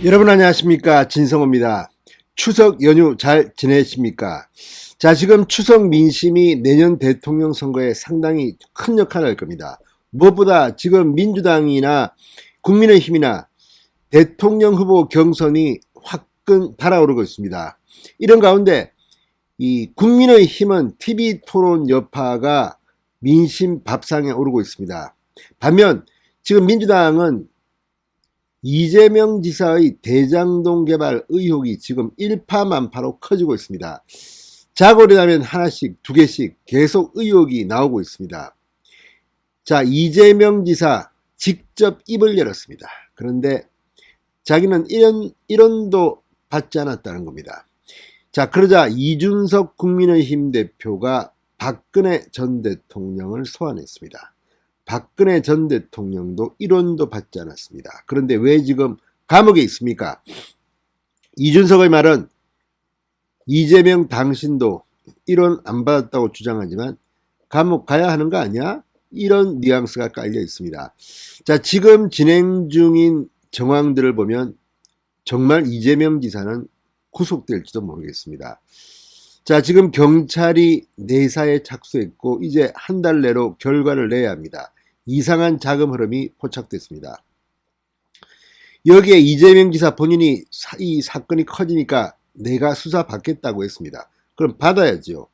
여러분 안녕하십니까, 진성호입니다. 추석 연휴 잘 지내십니까? 자, 지금 추석 민심이 내년 대통령 선거에 상당히 큰 역할을 할 겁니다. 무엇보다 지금 민주당이나 국민의힘이나 대통령 후보 경선이 화끈 달아오르고 있습니다. 이런 가운데 이 국민의힘은 TV 토론 여파가 민심 밥상에 오르고 있습니다. 반면 지금 민주당은 이재명 지사의 대장동 개발 의혹이 지금 일파만파로 커지고 있습니다. 자고리라면 하나씩 두 개씩 계속 의혹이 나오고 있습니다. 자, 이재명 지사 직접 입을 열었습니다. 그런데 자기는 일원도 받지 않았다는 겁니다. 자, 그러자 이준석 국민의힘 대표가 박근혜 전 대통령을 소환했습니다. 박근혜 전 대통령도 1원도 받지 않았습니다. 그런데 왜 지금 감옥에 있습니까? 이준석의 말은 이재명 당신도 1원 안 받았다고 주장하지만 감옥 가야 하는 거 아니야? 이런 뉘앙스가 깔려 있습니다. 자, 지금 진행 중인 정황들을 보면 정말 이재명 지사는 구속될지도 모르겠습니다. 자, 지금 경찰이 내사에 착수했고 이제 한 달 내로 결과를 내야 합니다. 이상한 자금 흐름이 포착됐습니다. 여기에 이재명 지사 본인이 이 사건이 커지니까 내가 수사 받겠다고 했습니다. 그럼 받아야죠.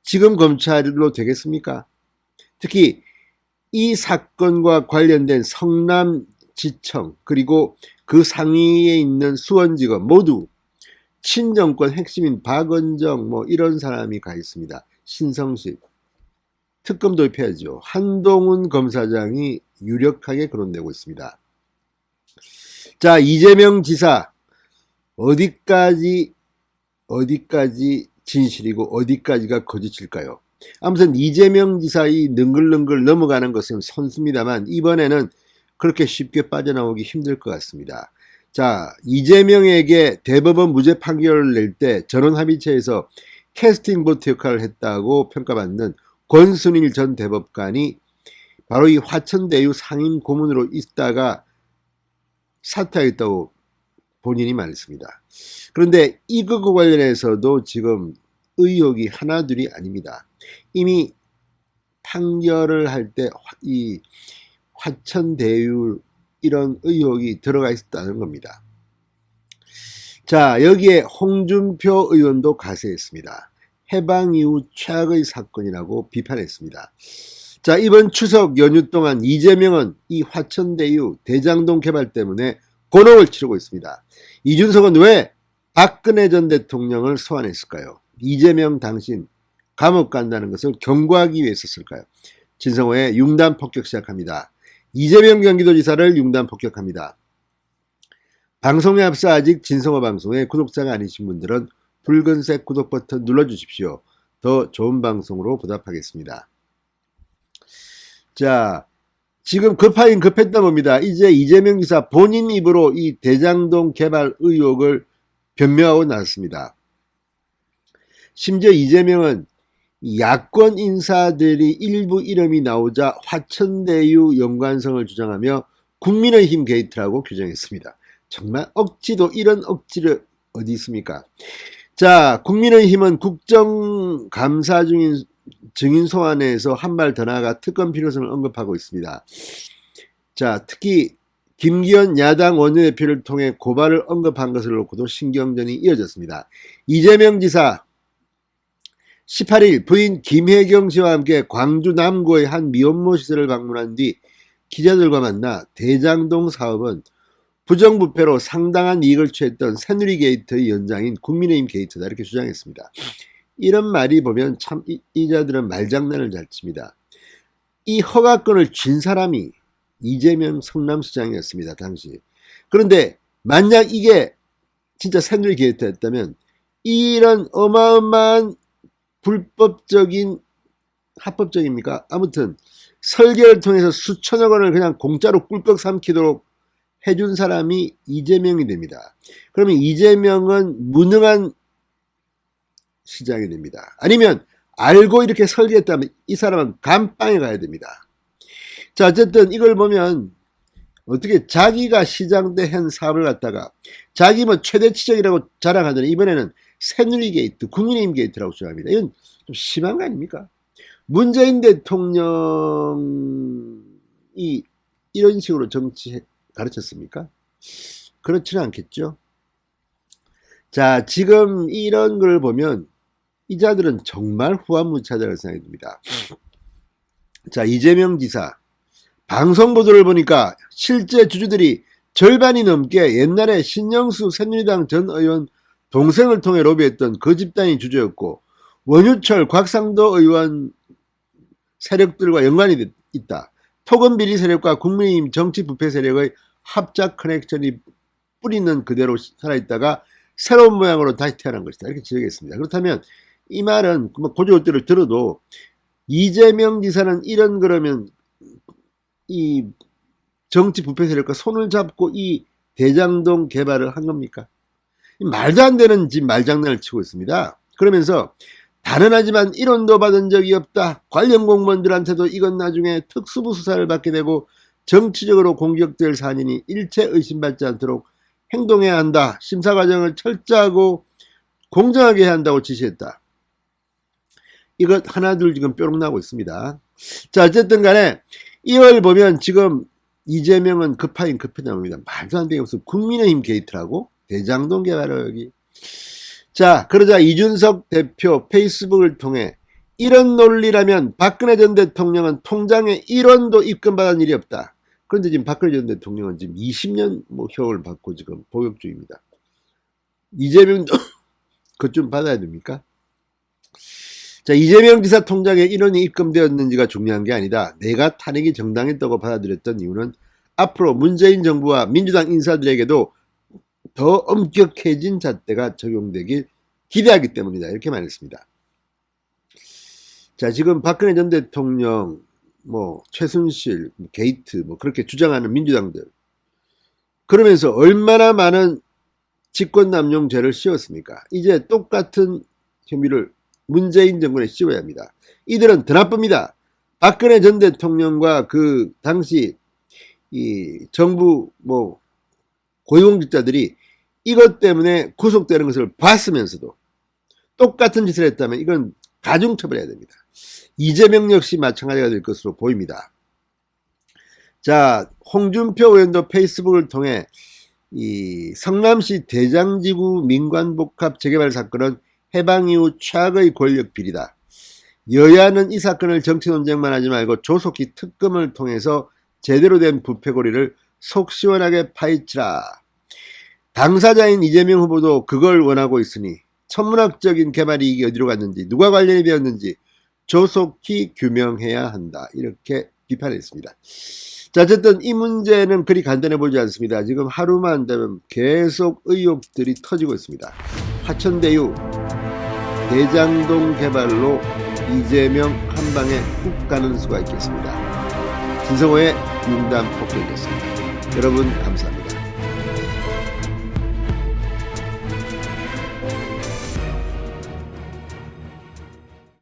지금 검찰로 되겠습니까? 특히 이 사건과 관련된 성남지청 그리고 그 상위에 있는 수원지검 모두 친정권 핵심인 박은정 이런 사람이 가 있습니다. 신성식. 특검 도입해야죠. 한동훈 검사장이 유력하게 거론되고 있습니다. 자, 이재명 지사 어디까지 진실이고 어디까지가 거짓일까요? 아무튼 이재명 지사의 능글능글 넘어가는 것은 선수입니다만 이번에는 그렇게 쉽게 빠져나오기 힘들 것 같습니다. 자, 이재명에게 대법원 무죄 판결을 낼 때 전원합의체에서 캐스팅 보트 역할을 했다고 평가받는 권순일 전 대법관이 바로 이 화천대유 상임 고문으로 있다가 사퇴하겠다고 본인이 말했습니다. 그런데 이것과 관련해서도 지금 의혹이 하나둘이 아닙니다. 이미 판결을 할 때 이 화천대유 이런 의혹이 들어가 있었다는 겁니다. 자, 여기에 홍준표 의원도 가세했습니다. 해방 이후 최악의 사건이라고 비판했습니다. 자, 이번 추석 연휴 동안 이재명은 이 화천대유 대장동 개발 때문에 곤혹을 치르고 있습니다. 이준석은 왜 박근혜 전 대통령을 소환했을까요? 이재명 당신 감옥 간다는 것을 경고하기 위해서였을까요? 진성호의 융단 폭격 시작합니다. 이재명 경기도지사를 융단 폭격합니다. 방송에 앞서 아직 진성호 방송에 구독자가 아니신 분들은 붉은색 구독 버튼 눌러주십시오. 더 좋은 방송으로 보답하겠습니다. 자, 지금 급하긴 급했다 봅니다. 이제 이재명 지사 본인 입으로 이 대장동 개발 의혹을 변명하고 나왔습니다. 심지어 이재명은 야권 인사들이 일부 이름이 나오자 화천대유 연관성을 주장하며 국민의힘 게이트라고 규정했습니다. 정말 억지도 이런 억지를 어디 있습니까? 자, 국민의힘은 국정감사 중인 증인 소환에서 한 발 더 나아가 특검 필요성을 언급하고 있습니다. 자, 특히 김기현 야당 원내대표를 통해 고발을 언급한 것을 놓고도 신경전이 이어졌습니다. 이재명 지사 18일 부인 김혜경 씨와 함께 광주 남구의 한 미혼모 시설을 방문한 뒤 기자들과 만나 대장동 사업은 부정부패로 상당한 이익을 취했던 새누리 게이트의 연장인 국민의힘 게이트다 이렇게 주장했습니다. 이런 말이 보면 참 이자들은 말장난을 잘 칩니다. 이 허가권을 쥔 사람이 이재명 성남시장이었습니다. 당시. 그런데 만약 이게 진짜 새누리 게이트였다면 이런 어마어마한 불법적인 합법적입니까? 아무튼 설계를 통해서 수천억 원을 그냥 공짜로 꿀꺽 삼키도록 해준 사람이 이재명이 됩니다. 그러면 이재명은 무능한 시장이 됩니다. 아니면 알고 이렇게 설계했다면 이 사람은 감방에 가야 됩니다. 자, 어쨌든 이걸 보면 어떻게 자기가 시장 때 한 사업을 갖다가 자기 뭐 최대치적이라고 자랑하더니 이번에는 새누리 게이트, 국민의힘 게이트라고 주장합니다. 이건 좀 심한 거 아닙니까? 문재인 대통령이 이런 식으로 정치 가르쳤습니까? 그렇지는 않겠죠. 자, 지금 이런 걸 보면 이 자들은 정말 후한무차자라고 생각이 듭니다. 자, 이재명 지사 방송 보도를 보니까 실제 주주들이 절반이 넘게 옛날에 신영수 새누리당 전 의원 동생을 통해 로비했던 그 집단이 주주였고 원유철, 곽상도 의원 세력들과 연관이 있다. 토건 비리 세력과 국민의힘 정치 부패 세력의 합작 커넥션이 뿌리는 그대로 살아있다가 새로운 모양으로 다시 태어난 것이다. 이렇게 지적했습니다. 그렇다면 이 말은 고조대로 들어도 이재명 지사는 이런 그러면 이 정치 부패 세력과 손을 잡고 이 대장동 개발을 한 겁니까? 말도 안 되는 지금 말장난을 치고 있습니다. 그러면서 단언하지만 1원도 받은 적이 없다. 관련 공무원들한테도 이건 나중에 특수부 수사를 받게 되고 정치적으로 공격될 사안이니 일체 의심받지 않도록 행동해야 한다. 심사 과정을 철저하고 공정하게 해야 한다고 지시했다. 이것 하나둘 지금 뾰록 나오고 있습니다. 자, 어쨌든 간에 이걸 보면 지금 이재명은 급하긴 급하다 봅니다. 말도 안 되게 무슨 국민의힘 게이트라고? 대장동 개발하기. 자, 그러자 이준석 대표 페이스북을 통해 이런 논리라면 박근혜 전 대통령은 통장에 1원도 입금받은 일이 없다. 그런데 지금 박근혜 전 대통령은 지금 20년 형을 받고 지금 복역 중입니다. 이재명도 그것 좀 받아야 됩니까? 자, 이재명 지사 통장에 1원이 입금되었는지가 중요한 게 아니다. 내가 탄핵이 정당했다고 받아들였던 이유는 앞으로 문재인 정부와 민주당 인사들에게도 더 엄격해진 잣대가 적용되길 기대하기 때문이다. 이렇게 말했습니다. 자, 지금 박근혜 전 대통령, 최순실, 게이트, 그렇게 주장하는 민주당들. 그러면서 얼마나 많은 직권남용죄를 씌웠습니까? 이제 똑같은 혐의를 문재인 정권에 씌워야 합니다. 이들은 더 나쁩니다. 박근혜 전 대통령과 그 당시 이 정부 고위공직자들이 이것 때문에 구속되는 것을 봤으면서도 똑같은 짓을 했다면 이건 가중처벌해야 됩니다. 이재명 역시 마찬가지가 될 것으로 보입니다. 자, 홍준표 의원도 페이스북을 통해 이 성남시 대장지구 민관복합 재개발 사건은 해방 이후 최악의 권력 비리다. 여야는 이 사건을 정치 논쟁만 하지 말고 조속히 특검을 통해서 제대로 된 부패고리를 속 시원하게 파헤치라. 당사자인 이재명 후보도 그걸 원하고 있으니 천문학적인 개발 이익이 어디로 갔는지 누가 관련이 되었는지 조속히 규명해야 한다. 이렇게 비판했습니다. 자, 어쨌든 이 문제는 그리 간단해 보이지 않습니다. 지금 하루만 되면 계속 의혹들이 터지고 있습니다. 화천대유 대장동 개발로 이재명 한 방에 훅 가는 수가 있겠습니다. 진성호의 융단 폭격이었습니다. 여러분 감사합니다.